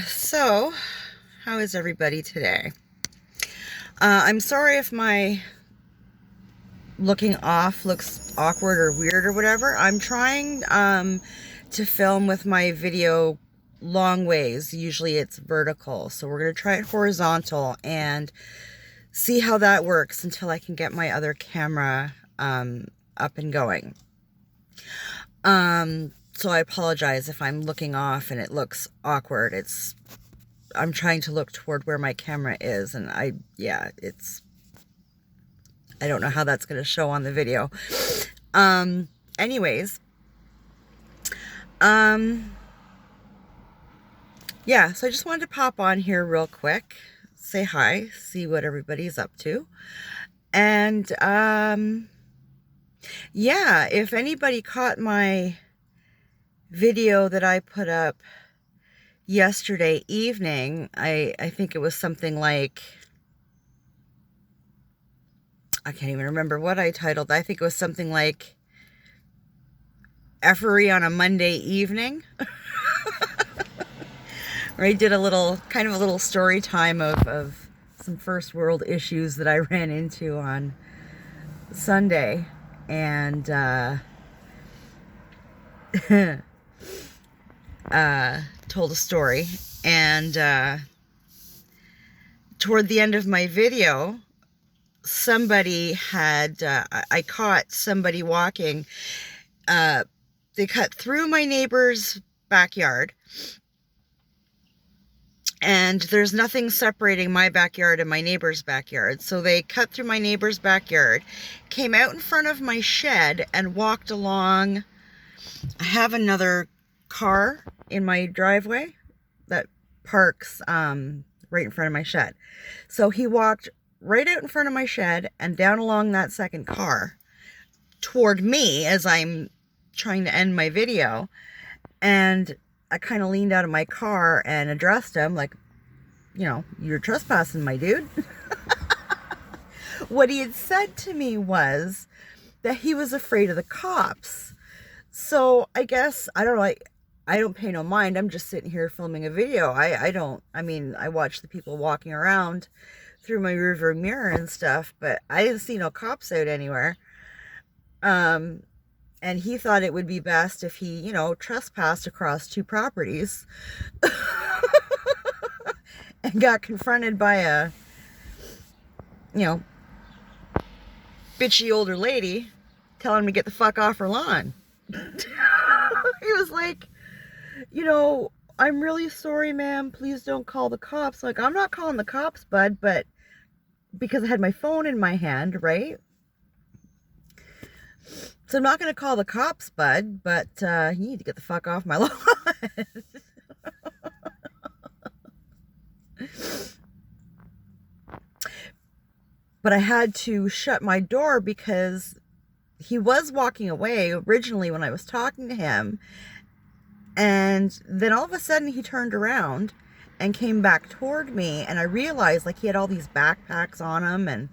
So, how is everybody today? I'm sorry if my looking off looks awkward or weird or whatever. I'm trying to film with my video long ways. Usually it's vertical, so we're going to try it horizontal and see how that works until I can get my other camera up and going. So I apologize if I'm looking off and it looks awkward. I'm trying to look toward where my camera is, and I don't know how that's going to show on the video. Anyways, yeah, so I just wanted to pop on here real quick, say hi, see what everybody's up to. And, yeah, if anybody caught my video that I put up yesterday evening, I think it was something like, I can't even remember what I titled. I think it was something like Effery on a Monday evening. Where I did a little story time of some first world issues that I ran into on Sunday. And told a story. And toward the end of my video, somebody had, I caught somebody walking. They cut through my neighbor's backyard. And there's nothing separating my backyard and my neighbor's backyard. So they cut through my neighbor's backyard, came out in front of my shed, and walked along. I have another car in my driveway that parks right in front of my shed. So he walked right out in front of my shed and down along that second car toward me as I'm trying to end my video. And I kind of leaned out of my car and addressed him like, you know, you're trespassing, my dude. What he had said to me was that he was afraid of the cops. So I guess, I don't know, I don't pay no mind. I'm just sitting here filming a video. I mean, I watch the people walking around through my rearview mirror and stuff, but I didn't see no cops out anywhere. And he thought it would be best if he, you know, trespassed across two properties and got confronted by a, you know, bitchy older lady telling him to get the fuck off her lawn. He was like, you know, I'm really sorry, ma'am. Please don't call the cops. Like, I'm not calling the cops, bud, but because I had my phone in my hand, right? So I'm not going to call the cops, bud, but you need to get the fuck off my lawn. But I had to shut my door because he was walking away originally when I was talking to him. And then all of a sudden he turned around and came back toward me. And I realized like he had all these backpacks on him and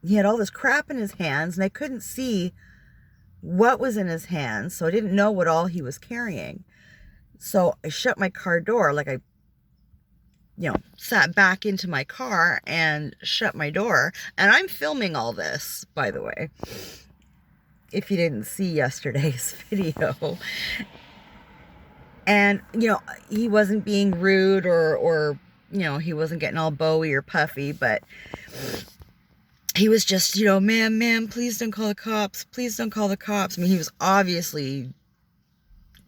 he had all this crap in his hands, and I couldn't see what was in his hands, so I didn't know what all he was carrying. So I shut my car door, like I, you know, sat back into my car and shut my door. And I'm filming all this, by the way, if you didn't see yesterday's video. And, you know, he wasn't being rude or you know, he wasn't getting all bowy or puffy, but he was just, you know, ma'am, please don't call the cops. Please don't call the cops. I mean, he was obviously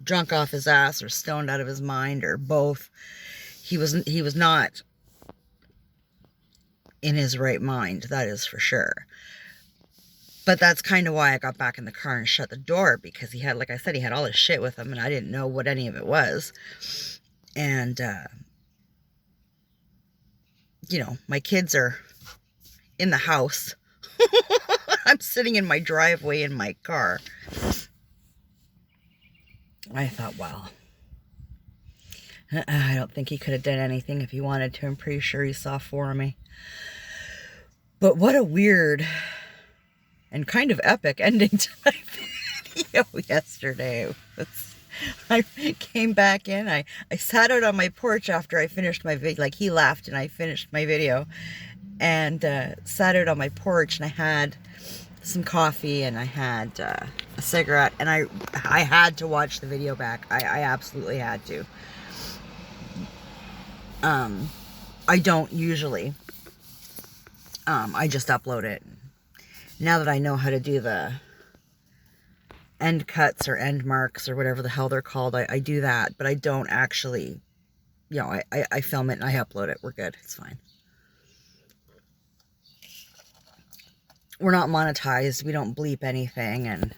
drunk off his ass or stoned out of his mind or both. He was not in his right mind. That is for sure. But that's kind of why I got back in the car and shut the door, because he had, like I said, he had all his shit with him and I didn't know what any of it was. And, you know, my kids are in the house. I'm sitting in my driveway in my car. I thought, well, I don't think he could have done anything if he wanted to. I'm pretty sure he saw for me. But what a weird and kind of epic ending to my video yesterday. I came back in. I sat out on my porch after I finished my video. Like, he left and I finished my video, and sat out on my porch, and I had some coffee and I had a cigarette, and I had to watch the video back. I absolutely had to. I don't usually. I just upload it. Now that I know how to do the end cuts or end marks or whatever the hell they're called, I do that, but I don't actually, you know, I film it and I upload it. We're good. It's fine. We're not monetized. We don't bleep anything. And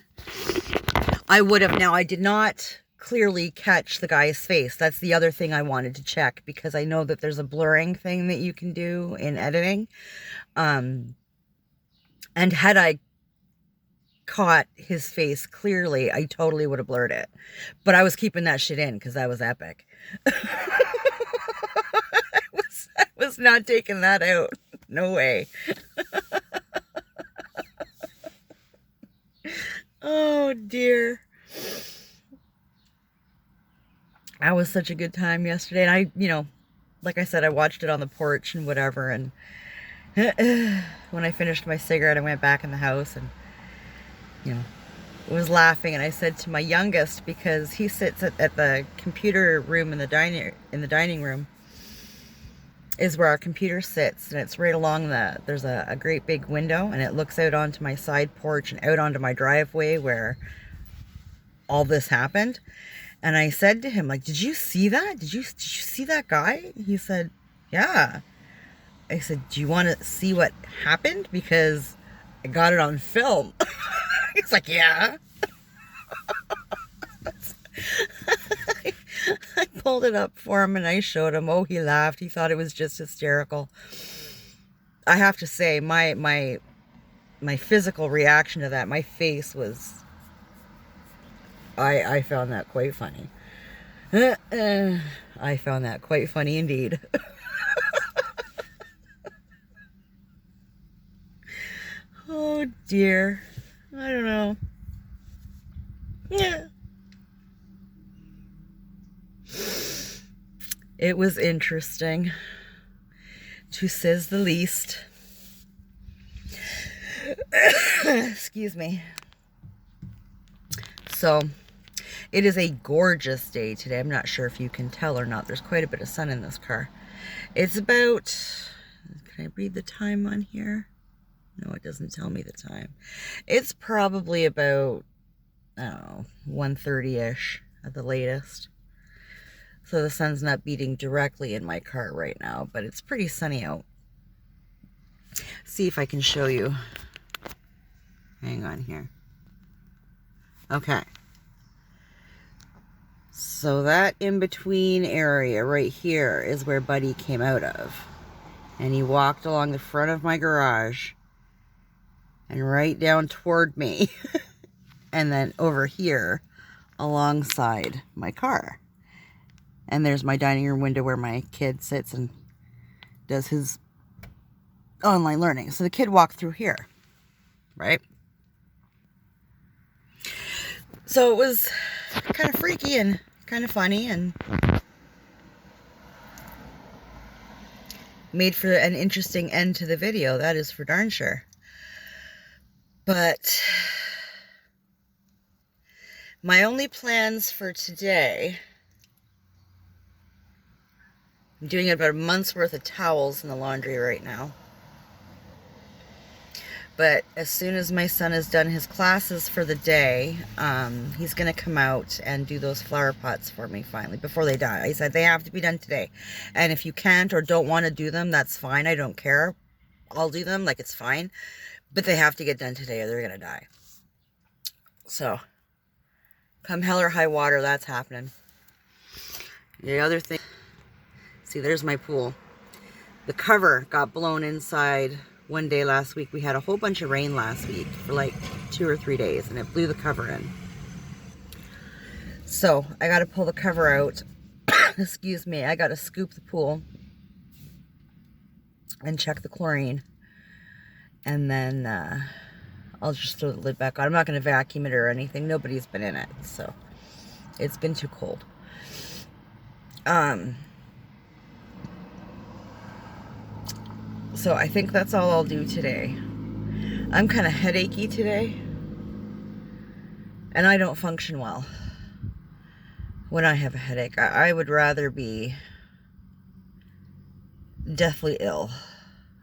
I would have, now I did not clearly catch the guy's face. That's the other thing I wanted to check, because I know that there's a blurring thing that you can do in editing. And had I caught his face clearly, I totally would have blurred it. But I was keeping that shit in because that was epic. I was not taking that out. No way. Oh dear. That was such a good time yesterday. And I, you know, like I said, I watched it on the porch and whatever. And when I finished my cigarette, I went back in the house and, you know, was laughing. And I said to my youngest, because he sits at the computer room in the dining room, is where our computer sits, and it's right along there's a great big window, and it looks out onto my side porch and out onto my driveway where all this happened. And I said to him, like, did you see that? Did you see that guy? He said, yeah. I said, do you want to see what happened? Because I got it on film. He's like, yeah. I pulled it up for him and I showed him. Oh, he laughed. He thought it was just hysterical. I have to say, my physical reaction to that, my face was, I found that quite funny. I found that quite funny indeed. Oh dear. I don't know. Yeah. It was interesting, to says the least. Excuse me. So, it is a gorgeous day today. I'm not sure if you can tell or not. There's quite a bit of sun in this car. It's about, can I read the time on here? No, it doesn't tell me the time. It's probably about, I don't know, 1:30-ish at the latest. So the sun's not beating directly in my car right now, but it's pretty sunny out. See if I can show you. Hang on here. Okay. So that in-between area right here is where Buddy came out of. And he walked along the front of my garage and right down toward me. And then over here alongside my car. And there's my dining room window where my kid sits and does his online learning. So the kid walked through here, right? So it was kind of freaky and kind of funny and made for an interesting end to the video. That is for darn sure. But my only plans for today, I'm doing about a month's worth of towels in the laundry right now. But as soon as my son has done his classes for the day, he's going to come out and do those flower pots for me finally, before they die. I said they have to be done today. And if you can't or don't want to do them, that's fine. I don't care. I'll do them, like, it's fine. But they have to get done today or they're going to die. So, come hell or high water, that's happening. The other thing, see, there's my pool. The cover got blown inside one day last week. We had a whole bunch of rain last week for like 2 or 3 days, and it blew the cover in. So I got to pull the cover out. Excuse me. I got to scoop the pool and check the chlorine, and then I'll just throw the lid back on. I'm not going to vacuum it or anything. Nobody's been in it, so It's been too cold. So I think that's all I'll do today. I'm kind of headachy today, and I don't function well when I have a headache. I would rather be deathly ill.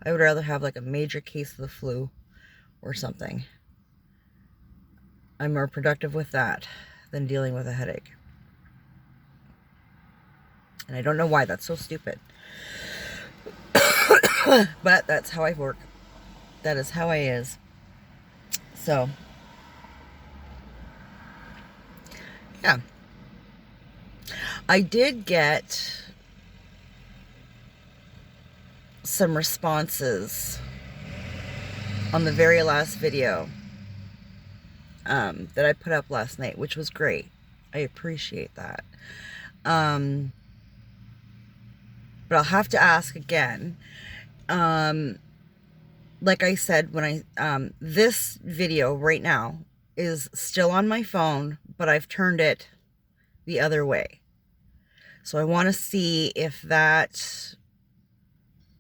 I would rather have like a major case of the flu or something. I'm more productive with that than dealing with a headache. And I don't know why that's so stupid. But that's how I work. That is how I is. So, yeah. I did get some responses on the very last video that I put up last night, which was great. I appreciate that. But I'll have to ask again. Like I said, when this video right now is still on my phone, but I've turned it the other way. So I want to see if that,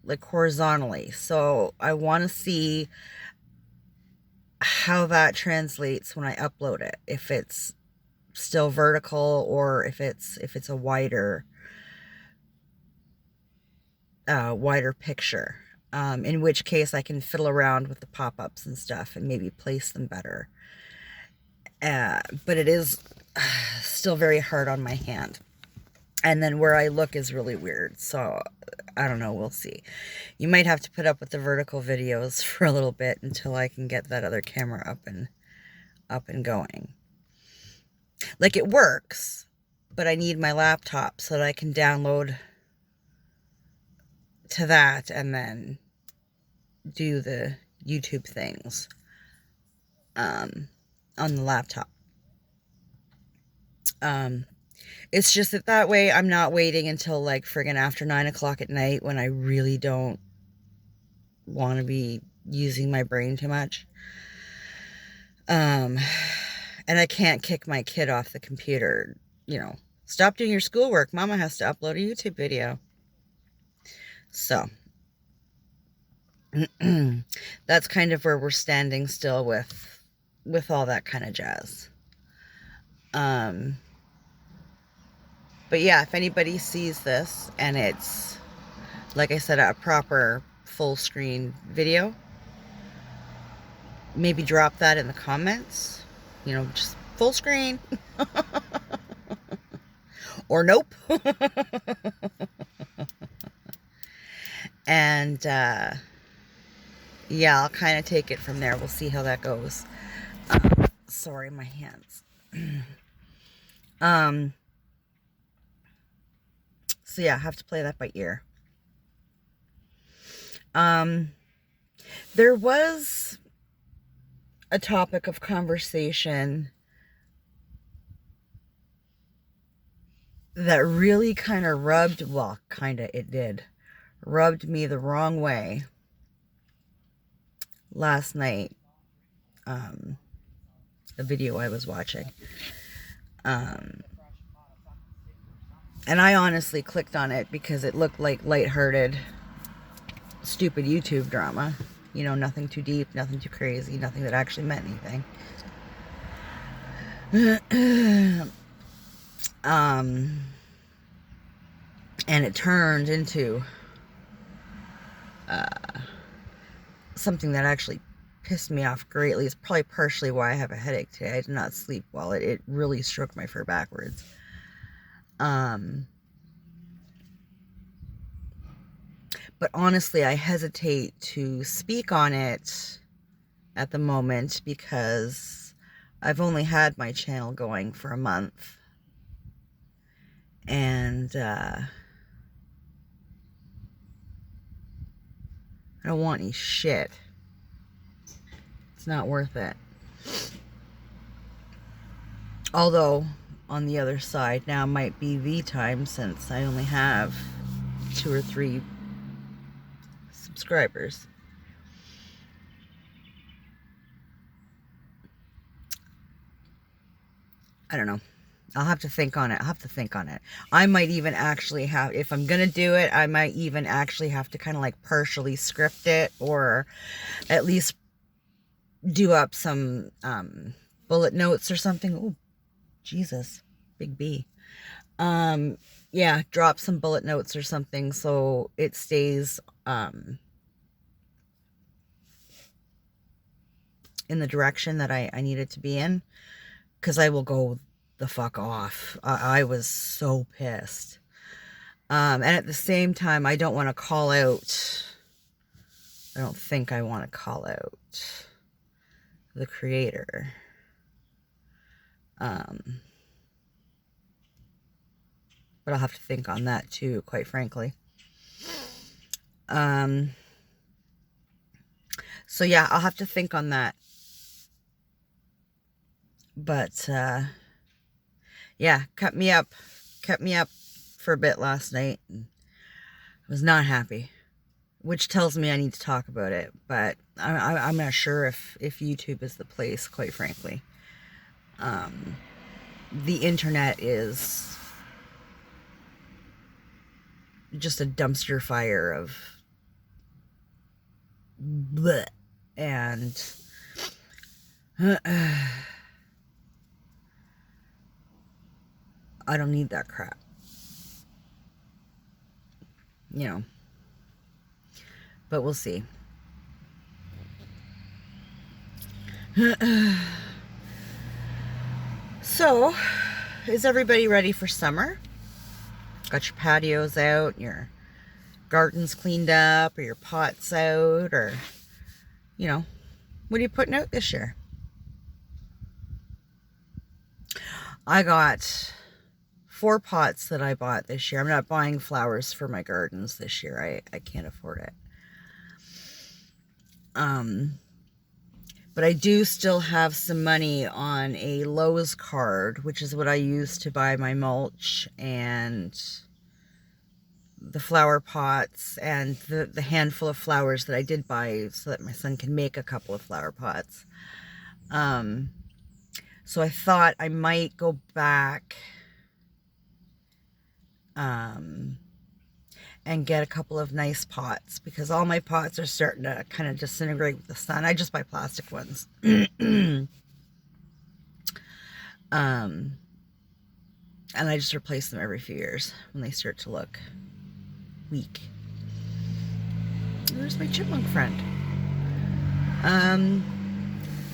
like horizontally. So I want to see how that translates when I upload it. If it's still vertical or if it's a wider picture. In which case I can fiddle around with the pop-ups and stuff and maybe place them better. But it is still very hard on my hand. And then where I look is really weird. So I don't know. We'll see. You might have to put up with the vertical videos for a little bit until I can get that other camera up and going. Like, it works, but I need my laptop so that I can download to that and then do the YouTube things on the laptop. It's just that way I'm not waiting until like friggin' after 9 o'clock at night when I really don't want to be using my brain too much. And I can't kick my kid off the computer, you know. Stop doing your schoolwork. Mama has to upload a YouTube video. So that's kind of where we're standing still with all that kind of jazz. But yeah, if anybody sees this and it's, like I said, a proper full screen video, maybe drop that in the comments. You know, just full screen. Or nope. And yeah, I'll kind of take it from there. We'll see how that goes. Sorry, my hands. So yeah, I have to play that by ear. There was a topic of conversation that really kind of rubbed me the wrong way last night. A video I was watching. And I honestly clicked on it because it looked like lighthearted, stupid YouTube drama. You know, nothing too deep, nothing too crazy, nothing that actually meant anything. And it turned into something that actually pissed me off greatly. It's probably partially why I have a headache today. I did not sleep well. It really stroked my fur backwards. But honestly, I hesitate to speak on it at the moment because I've only had my channel going for a month. And I don't want any shit. It's not worth it. Although, on the other side, now might be the time since I only have 2 or 3 subscribers. I don't know. I'll have to think on it. I'll have to think on it. I might even actually have, if I'm going to do it, I might even actually have to kind of like partially script it, or at least do up some bullet notes or something. Oh, Jesus, big B. Yeah, drop some bullet notes or something so it stays in the direction that I need it to be in, because I will go the fuck off. I was so pissed. And at the same time, I don't want to call out, I don't think I want to call out the creator. But I'll have to think on that too, quite frankly. So yeah, I'll have to think on that. But yeah, kept me up for a bit last night, and I was not happy, which tells me I need to talk about it. But I'm not sure if YouTube is the place, quite frankly. The internet is just a dumpster fire of bleh, and I don't need that crap, you know. But we'll see. So, is everybody ready for summer? Got your patios out, your gardens cleaned up, or your pots out, or, you know, what are you putting out this year? I got 4 pots that I bought this year. I'm not buying flowers for my gardens this year. I can't afford it. But I do still have some money on a Lowe's card, which is what I use to buy my mulch and the flower pots and the handful of flowers that I did buy so that my son can make a couple of flower pots. So I thought I might go back and get a couple of nice pots, because all my pots are starting to kind of disintegrate with the sun. I just buy plastic ones. And I just replace them every few years when they start to look weak. There's my chipmunk friend.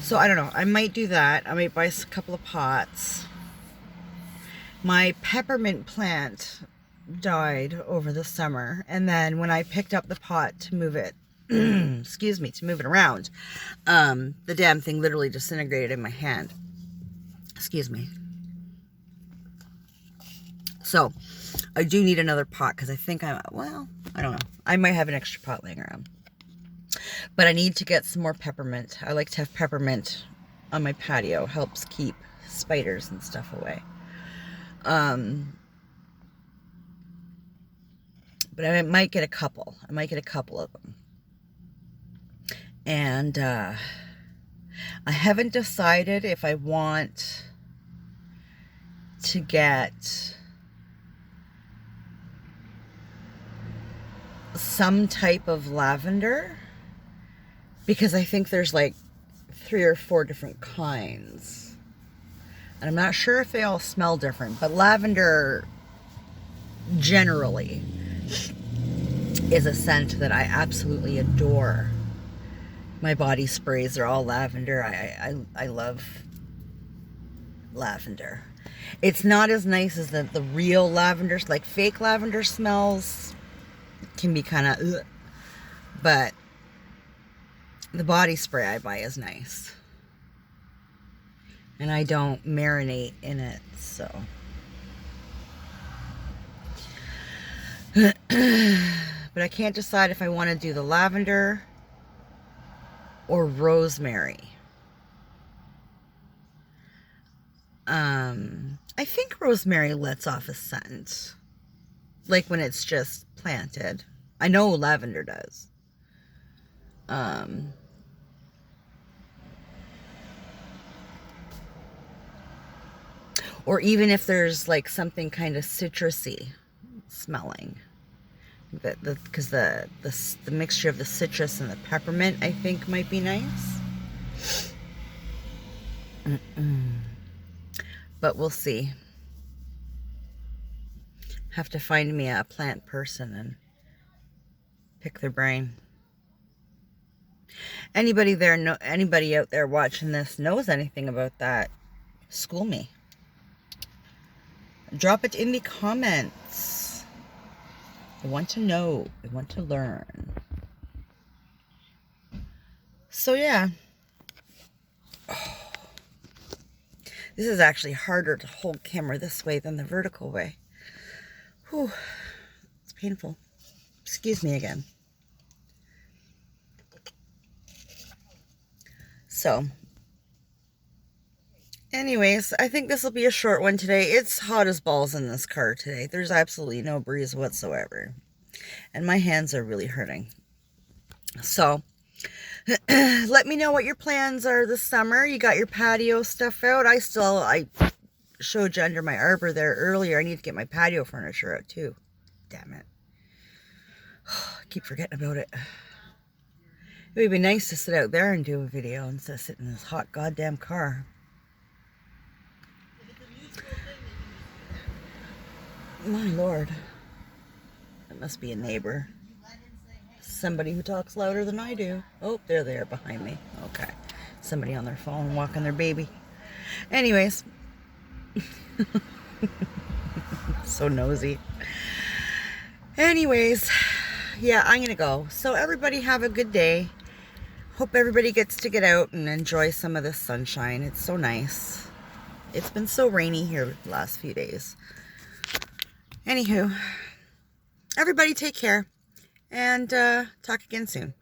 So I don't know. I might do that. I might buy a couple of pots. My peppermint plant died over the summer, and then when I picked up the pot to move it, excuse me, to move it around, the damn thing literally disintegrated in my hand. Excuse me. So I do need another pot, because I think well, I don't know. I might have an extra pot laying around. But I need to get some more peppermint. I like to have peppermint on my patio. Helps keep spiders and stuff away. But I might get a couple. I might get a couple of them. And I haven't decided if I want to get some type of lavender, because I think there's like 3 or 4 different kinds. And I'm not sure if they all smell different, but lavender generally is a scent that I absolutely adore. My body sprays are all lavender. I love lavender. It's not as nice as the real lavenders. Like fake lavender smells can be kind of, but the body spray I buy is nice. And I don't marinate in it, so. But I can't decide if I want to do the lavender or rosemary. I think rosemary lets off a scent, like when it's just planted. I know lavender does. Or even if there's like something kind of citrusy smelling. Because the mixture of the citrus and the peppermint, I think, might be nice. But we'll see. Have to find me a plant person and pick their brain. Anybody out there watching this knows anything about that, school me. Drop it in the comments. I want to know. I want to learn. So yeah. Oh. This is actually harder to hold camera this way than the vertical way. Whew. It's painful. Excuse me again. So, anyways, I think this will be a short one today. It's hot as balls in this car today. There's absolutely no breeze whatsoever. And my hands are really hurting. So, let me know what your plans are this summer. You got your patio stuff out. I showed you under my arbor there earlier. I need to get my patio furniture out too. Damn it. I keep forgetting about it. It would be nice to sit out there and do a video instead of sitting in this hot goddamn car. My Lord. It must be a neighbor. Somebody who talks louder than I do. Oh, they're there behind me. Okay. Somebody on their phone walking their baby. Anyways. So nosy. Anyways. Yeah, I'm going to go. So everybody have a good day. Hope everybody gets to get out and enjoy some of this sunshine. It's so nice. It's been so rainy here the last few days. Anywho, everybody take care and talk again soon.